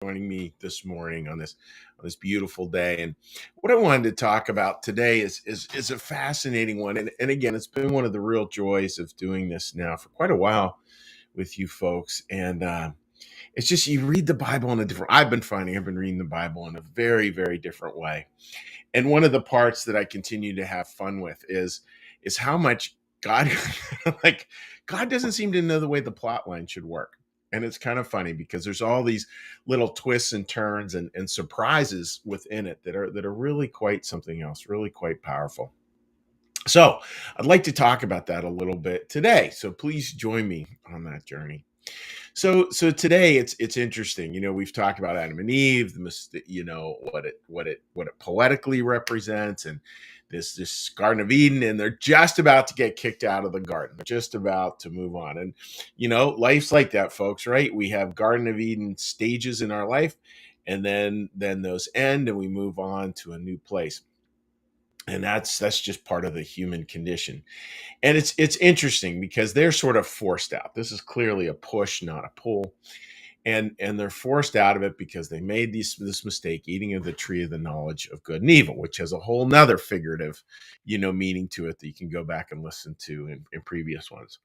Joining me this morning on this beautiful day. And what I wanted to talk about today is a fascinating one. And again, it's been one of the real joys of doing this now for quite a while with you folks. And it's just you read the Bible in a different. I've been reading the Bible in a very very different way. And one of the parts that I continue to have fun with is how much God like God doesn't seem to know the way the plot line should work. And it's kind of funny because there's all these little twists and turns and surprises within it that are really quite something else, really quite powerful. So I'd like to talk about that a little bit today. So please join me on that journey. So today it's interesting. We've talked about Adam and Eve, what it poetically represents, and this Garden of Eden, and they're just about to get kicked out of the garden. They're just about to move on, and life's like that, folks. Right? We have Garden of Eden stages in our life, and then those end, and we move on to a new place. And that's just part of the human condition. And it's interesting because they're sort of forced out. This is clearly a push, not a pull. And they're forced out of it because they made this mistake, eating of the tree of the knowledge of good and evil, which has a whole nother figurative, meaning to it that you can go back and listen to in previous ones.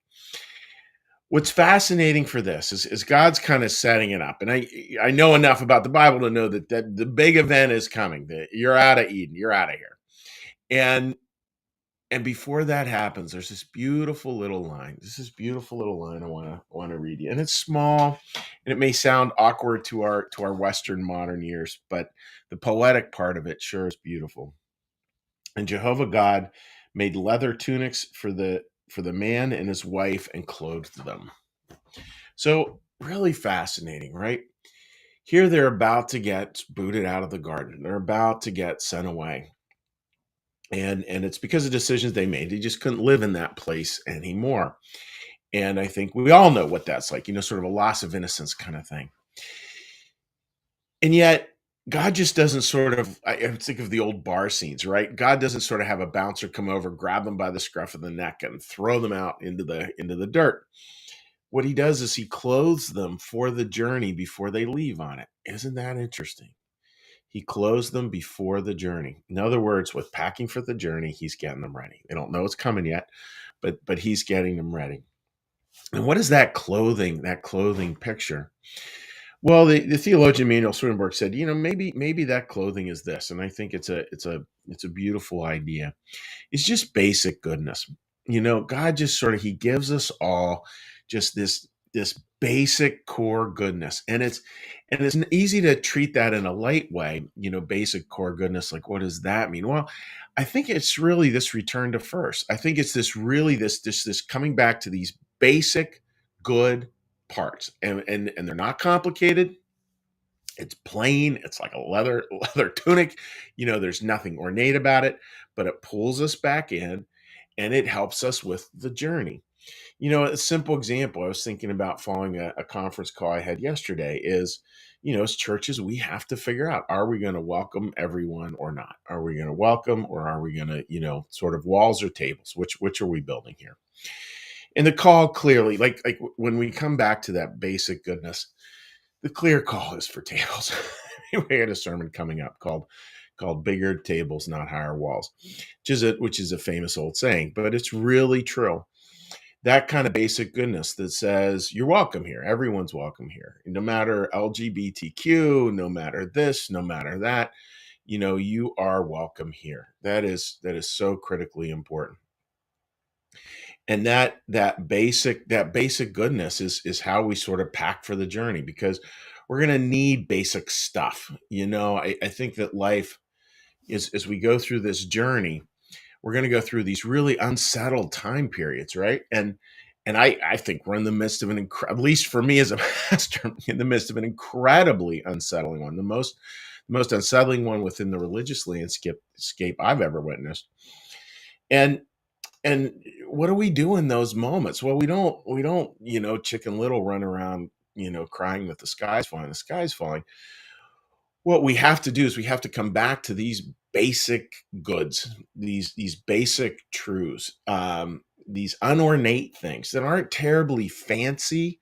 What's fascinating for this is God's kind of setting it up. And I know enough about the Bible to know that the big event is coming, that you're out of Eden, you're out of here. And before that happens, there's this beautiful little line. I want to read you, and it's small, and it may sound awkward to our Western modern ears, but the poetic part of it sure is beautiful. And Jehovah God made leather tunics for the man and his wife and clothed them. So really fascinating, right? Here they're about to get booted out of the garden. They're about to get sent away. And it's because of decisions they made. They just couldn't live in that place anymore. And I think we all know what that's like, sort of a loss of innocence kind of thing. And yet, God just doesn't sort of, I think of the old bar scenes, right? God doesn't sort of have a bouncer come over, grab them by the scruff of the neck, and throw them out into the dirt. What he does is he clothes them for the journey before they leave on it. Isn't that interesting? He clothes them before the journey. In other words, with packing for the journey, he's getting them ready. They don't know it's coming yet, but he's getting them ready. And what is that clothing picture? Well, the theologian Emanuel Swedenborg said, maybe that clothing is this, and I think it's a beautiful idea. It's just basic goodness. God just sort of he gives us all just this basic core goodness, and it's easy to treat that in a light way. Basic core goodness. Like, what does that mean? Well, I think it's really this return to first. I think it's this coming back to these basic good parts, and they're not complicated. It's plain. It's like a leather tunic. There's nothing ornate about it, but it pulls us back in, and it helps us with the journey. A simple example I was thinking about following a conference call I had yesterday is, as churches, we have to figure out, are we going to welcome everyone or not? Are we going to welcome, or are we going to, sort of walls or tables? Which are we building here? And the call clearly, like when we come back to that basic goodness, the clear call is for tables. We had a sermon coming up called "Bigger Tables, Not Higher Walls," which is a famous old saying, but it's really true. That kind of basic goodness that says you're welcome here. Everyone's welcome here, no matter LGBTQ, no matter this, no matter that. You are welcome here. That is so critically important. And that basic goodness is how we sort of pack for the journey, because we're going to need basic stuff. I think that life is, as we go through this journey, we're going to go through these really unsettled time periods, right? And I think we're in the midst of at least for me as a pastor, in the midst of an incredibly unsettling one, the most unsettling one within the religious landscape I've ever witnessed. And and what do we do in those moments? Well, we don't Chicken Little run around crying that the sky's falling. What we have to do is we have to come back to these basic goods, these basic truths, these unornate things that aren't terribly fancy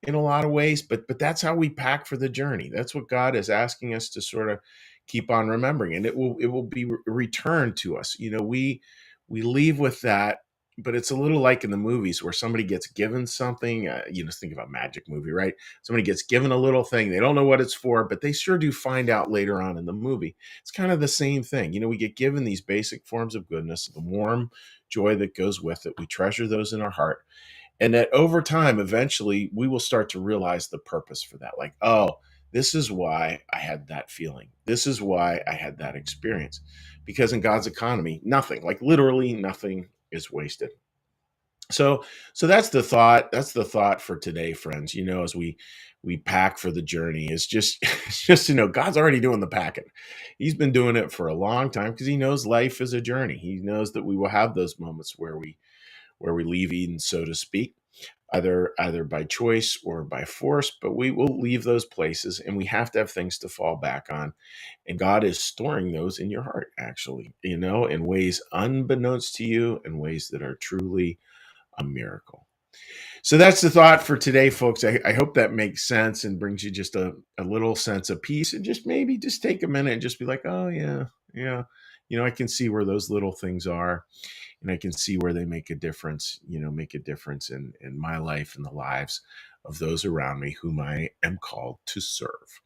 in a lot of ways, but that's how we pack for the journey. That's what God is asking us to sort of keep on remembering, and it will be returned to us. We leave with that, but it's a little like in the movies where somebody gets given something. Think about Magic movie, right? Somebody gets given a little thing, they don't know what it's for, but they sure do find out later on in the movie. It's kind of the same thing. We get given these basic forms of goodness, the warm joy that goes with it. We treasure those in our heart, and that over time, eventually, we will start to realize the purpose for that. Like, oh, this is why I had that feeling. This is why I had that experience. Because in God's economy, nothing, like literally nothing, is wasted. So that's the thought. That's the thought for today, friends. As we pack for the journey, is just it's just God's already doing the packing. He's been doing it for a long time because He knows life is a journey. He knows that we will have those moments where we leave Eden, so to speak, either by choice or by force, but we will leave those places, and we have to have things to fall back on. And God is storing those in your heart, actually, in ways unbeknownst to you, in ways that are truly a miracle. So that's the thought for today, folks. I hope that makes sense and brings you just a little sense of peace, and just maybe just take a minute and just be like, oh yeah, yeah. I can see where those little things are, and I can see where they make a difference, make a difference in my life and the lives of those around me whom I am called to serve.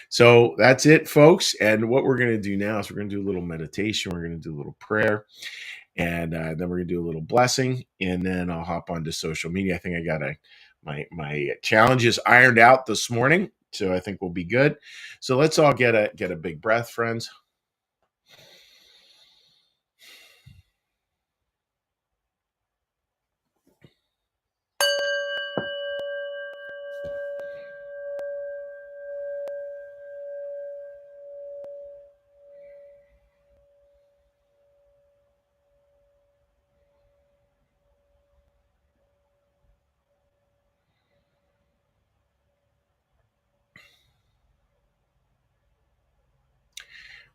So that's it, folks. And what we're going to do now is we're going to do a little meditation. We're going to do a little prayer, and then we're going to do a little blessing, and then I'll hop onto social media. I think I got my challenges ironed out this morning, so I think we'll be good. So let's all get a big breath, friends.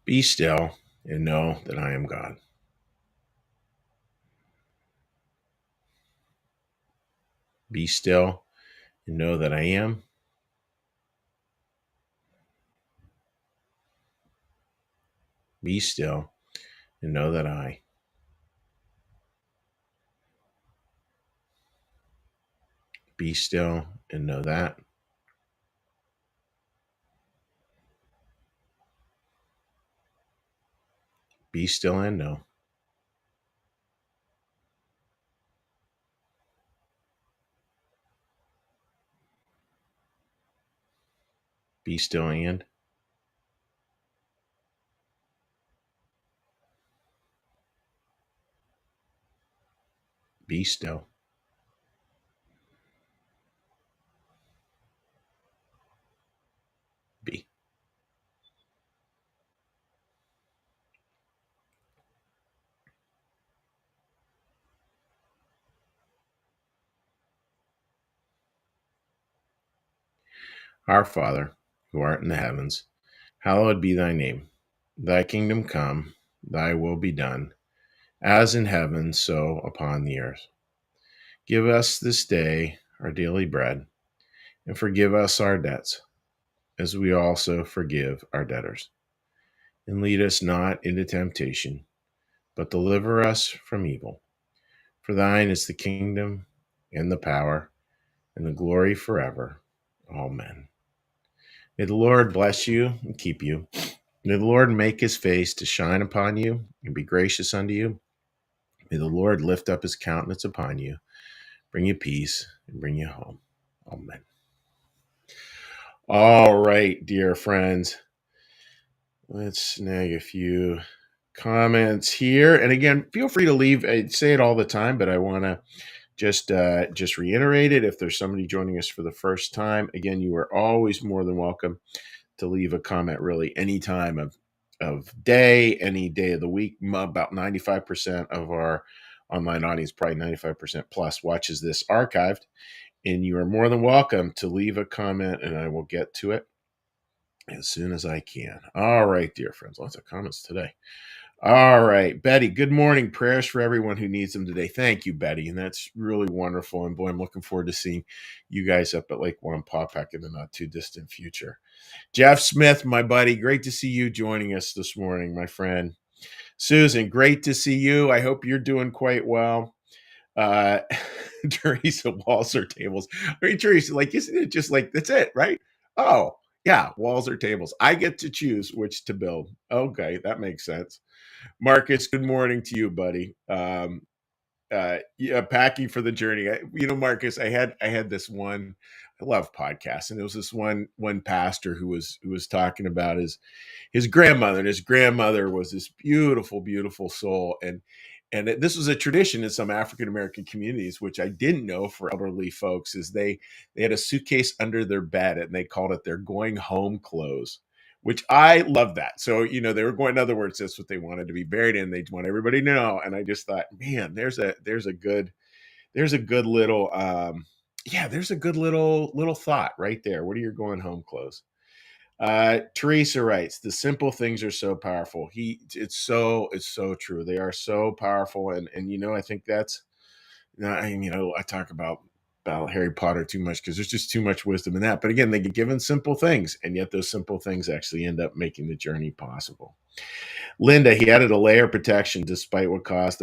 Be still and know that I am God. Be still and know that I am. Be still and know that I. Be still and know that. Be still and know. Be still and. Be still. Be. Our Father, who art in the heavens, hallowed be thy name. Thy kingdom come, thy will be done, as in heaven, so upon the earth. Give us this day our daily bread, and forgive us our debts, as we also forgive our debtors. And lead us not into temptation, but deliver us from evil. For thine is the kingdom, and the power, and the glory forever. Amen. May the Lord bless you and keep you. May the Lord make his face to shine upon you and be gracious unto you. May the Lord lift up his countenance upon you, bring you peace, and bring you home. Amen. All right, dear friends. Let's snag a few comments here. And again, feel free to leave. I say it all the time, but I want to just reiterate it. If there's somebody joining us for the first time, again, you are always more than welcome to leave a comment really any time of day, any day of the week. About 95% of our online audience, probably 95% plus, watches this archived, and you are more than welcome to leave a comment, and I will get to it as soon as I can. All right, dear friends, lots of comments today. All right, Betty. Good morning. Prayers for everyone who needs them today. Thank you, Betty, and that's really wonderful. And boy, I'm looking forward to seeing you guys up at Lake Wampaupack in the not too distant future. Jeff Smith, my buddy, great to see you joining us this morning, my friend. Susan, great to see you. I hope you're doing quite well. Uh, Teresa, walls or tables. I mean, Teresa, like, isn't it just like that's it, right? Oh, yeah, walls or tables. I get to choose which to build. Okay, that makes sense. Marcus, good morning to you, buddy. Yeah, packing for the journey. Marcus, I had this one. I love podcasts, and it was this one pastor who was talking about his grandmother, and his grandmother was this beautiful, beautiful soul, and this was a tradition in some African American communities, which I didn't know for elderly folks, is they had a suitcase under their bed, and they called it their going home clothes, which I love that. So, they were going, in other words, that's what they wanted to be buried in. They want everybody to know. And I just thought, man, there's a good little, yeah, there's a good little thought right there. What are your going home clothes? Teresa writes, the simple things are so powerful. It's so true. They are so powerful. And I think that's, I talk about Harry Potter too much because there's just too much wisdom in that. But again, they get given simple things, and yet those simple things actually end up making the journey possible. Linda, he added a layer of protection despite what caused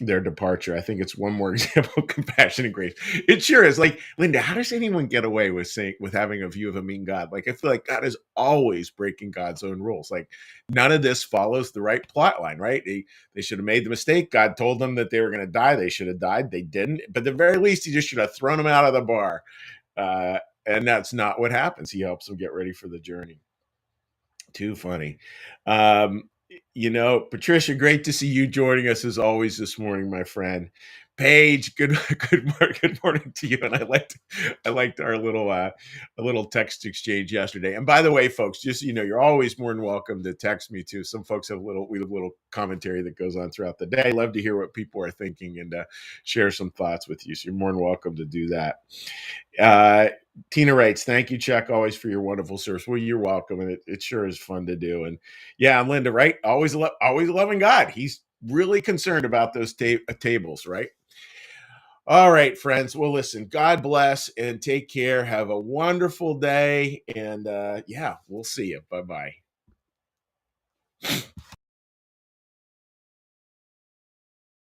their departure. I think it's one more example of compassion and grace. It sure is. Like, Linda, how does anyone get away with having a view of a mean God? Like, I feel like God is always breaking God's own rules. Like, none of this follows the right plot line, right? They should have made the mistake. God told them that they were going to die. They should have died. They didn't. But at the very least, he just should have thrown them out of the bar. Uh, and that's not what happens. He helps them get ready for the journey. Too funny. Um, Patricia, great to see you joining us as always this morning, my friend. Paige, good morning to you. And I liked our little text exchange yesterday. And by the way, folks, just you're always more than welcome to text me too. Some folks have we have little commentary that goes on throughout the day. I love to hear what people are thinking and share some thoughts with you. So you're more than welcome to do that. Uh, Tina writes, thank you, Chuck, always for your wonderful service. Well, you're welcome. And it sure is fun to do. And yeah, I'm Linda, right? Always loving God. He's really concerned about those tables, right? All right, friends. Well, listen, God bless and take care. Have a wonderful day. And yeah, we'll see you. Bye bye.